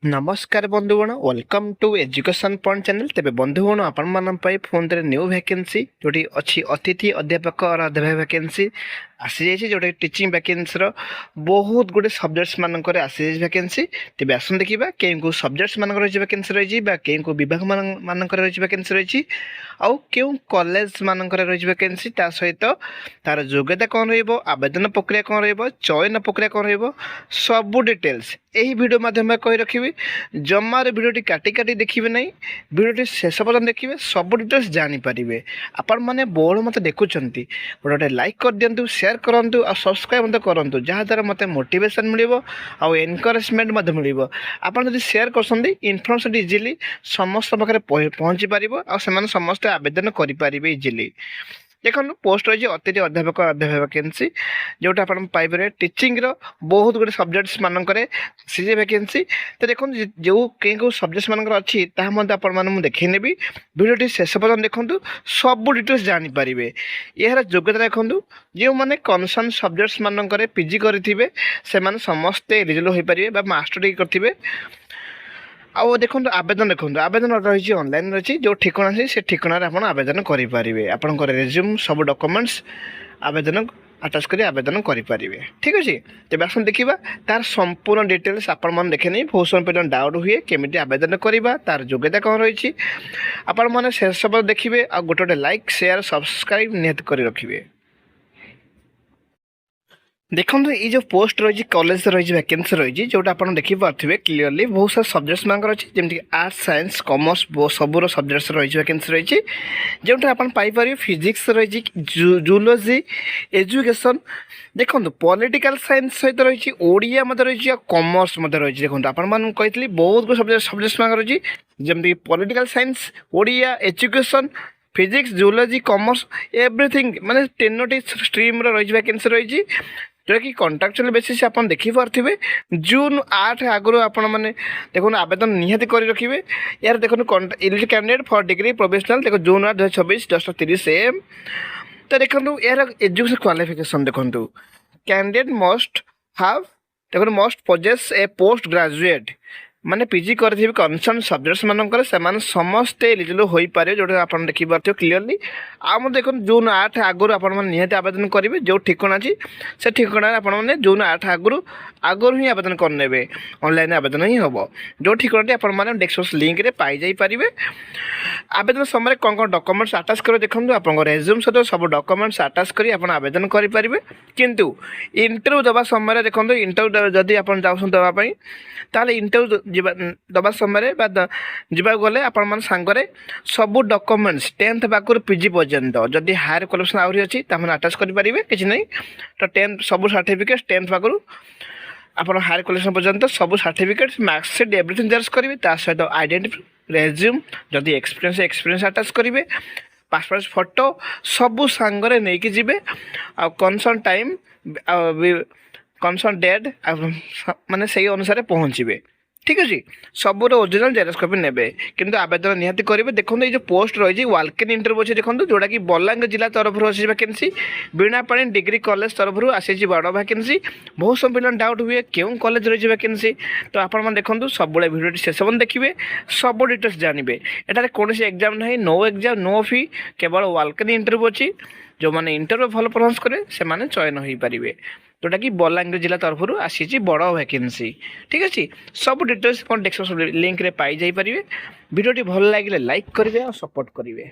नमस्कार बंधुगण welcome to education point channel. तेरे बंधुगण आपण फोन न्यू वैकेंसी जोटी अच्छी अतिथि अध्यापक और अध्यापक वैकेंसी आसी जाइए जोटा टीचिंग वैकेंसी बहुत गुटे सब्जेक्ट्स मानक आसी जाइए वैकेंसी। तेज आसन देखा कहीं को सब्जेक्ट्स मानक रही वैकेंसी रही कहीं को विभाग मानक रही वैकेंसी रही आउ क्यों कॉलेज मानक रही वैकेंसी ता सहित तार योग्यता कौन रवेदन प्रक्रिया कौन रयन प्रक्रिया कौन रबू डिटेल्स यही वीडियो माध्यम कही रखी। जमार भिडियोटी काटी काटी देखिए ना, भिडियोटी शेष पर्यटन देखिए सब डिटेल्स जानीपारे। आपण मैंने बहुत मत देखुं गोटे लाइक कर दिंतु, शेयर करूँ और सब्सक्राइब मत करूँ जहाँद्वारा मत मोटिवेशन मिल आउ एनकरेजमेंट मिल। आपड़ जब शेयर कर इनफर्मेशन इजिली समस्त पाखे पहुँची पार और समस्त आवेदन करें इजिली। देखो पोस्ट रही अतिथि अध्यापक अध्यापक वैकेंसी जोटा आप पाइपर टीचिंग बहुत गुटे सब्जेक्ट्स मानक सीजे वैकेंसी। तो देखो जो कहीं कौ सब्जेक्ट्स मानक अच्छी मुझे देखने भिडियोटी शेष पर्यटन देखूँ सब डिटेल्स जानीपारे। यार योग्यता देखूँ जो मैंने कनसर्न सब्जेक्ट्स मानक पीजी करेंगे से समस्ते एलिजिबल हो पारे मास्टर डिग्री करेंगे। आउ देखो आवेदन आवेदन रही ऑनलाइन रही जो ठिकाना से ठिकाना आप आवेदन करेंगे। आपंकर रेज्यूम सब डॉक्यूमेंट्स आवेदन आटाच कर आवेदन करेंगे। ठीक अच्छे तेज आस देखा तार संपूर्ण डिटेल्स आपण देखे नहीं बहुत समय पर्यटन डाउट हुए केमी आवेदन करवा तार योग्यता कौन रही आपण मैंने शेष देखिए आ गोटे गोटे लाइक शेयर सब्सक्राइब निहत कर रखिए। देखो ये जो पोस्ट रही कॉलेज रही वैकेंसी रही जोटा आप देखिपे क्लीयरली बहुत सारा सब्जेक्ट्स मांग अच्छी जमीक आर्ट्स साइंस कॉमर्स सबूर सब्जेक्ट्स रही वैकेंसी रही जोटा आप पाइपर फिजिक्स रही जूलॉजी एजुकेशन। देखो पॉलिटिकल साइंस सहित रही ओडिया मत रही कॉमर्स मत रही। देखो आपण कही बहुत गुड सब्जेक्ट्स मांग रही जमी political science Odia education physics zoology commerce everything माने 10टी स्ट्रीम रही वैकेंसी रही जोटा कि कॉन्ट्रैक्चुअल बेसिस आप देखिपे जून 8 आगु आपण मैंने देखो आवेदन निहाती कर रखिए। यार देखो eligible candidate for degree professional देखो जून 8 2024 10:30 AM। तो देखो यार एजुकेशन क्वालिफिकेशन देखो कैंडिडेट मस्ट हाव देखो मस्ट पोजेस ए पोस्ट ग्रेजुएट माने पीजी करेंगे कनसर्न सब्जेक्ट्स मानक समस्ते एलिजिबल हो पारे जोटा आप देखिए क्लीयरली। आम देखो जून 8 आगुरी निहाती आवेदन करेंगे जो ठिकाना अच्छी से ठिकाना आपने जून 8 आगुरी ही आवेदन करने ऑनलाइन आवेदन ही हम जो ठिकाना आप डेस्क्रिप्शन लिंक रे पाई जाई पारिबे। आवेदन समय कौन कौन डॉक्यूमेंट्स आटाच कर देखो आप रेज्यूम सहित सब डॉक्यूमेंट्स आटाच कर आवेदन करेंगे। किंतु इंटरव्यू दबा समय देखो इंटरव्यू जदि आप जाऊँ देवाई ताले इंटरव्यू दबा समय जब गले आपण सांगरे सबू डॉक्यूमेंट्स 10th पाखर पीजी पर्यंत जदि हायर क्वालिफिकेशन आहरी अच्छी आटाच करेंगे किसी नहीं। तो 10th सब सर्टिफिकेट 10th पाखर आप हायर क्वालिफिकेशन पर्यंत सब सर्टिफिकेट मार्कशीट एवरीथिंग जेरक्स करेंगे सहित आइडेंटिटी रेज्यूम जदि एक्सपीरियंस आटाच करेंगे पासपोर्ट फोटो सबू सांगरे नहीं कि जीवे आ कनसर्न टाइम कनसर्न डेट माने सही अनुसार पहुँचे। ठीक अच्छे सबूर ओरिजिनल जेरक्स कॉपी नेबे किंतु आवेदन निहाती करेंगे। देखो ये जो पोस्ट रही वाल्क-इन इंटरव्यू अच्छे देखो जोटा कि बलांगीर जिला तरफ आसी वैकेंसी बीणापाणी डिग्री कॉलेज तरफ आसी बड़ वैकेंसी। बहुत सब पिला डाउट हुए क्यों कॉलेज रही वैकेंसी तो आप देखो सब भिडियो शेष देखिए सब डिटेल्स जानवे। एटार कौन एग्जाम ना नो एग्जाम नो फी केवल वाल्क-इन इंटरव्यू अच्छी जो मैंने इंटरव्यू भल परफॉर्मेंस करेंगे से चयन हो पारे जोटा कि बलांगीर जिला तरफ आसी बड़ वैकेंसी। ठीक अच्छे सब डिटेल्स डेस्क्रिप्शन लिंक रे पाई जाई पारिबे। वीडियोटी भल लगे लाइक करेंगे और सपोर्ट करेंगे।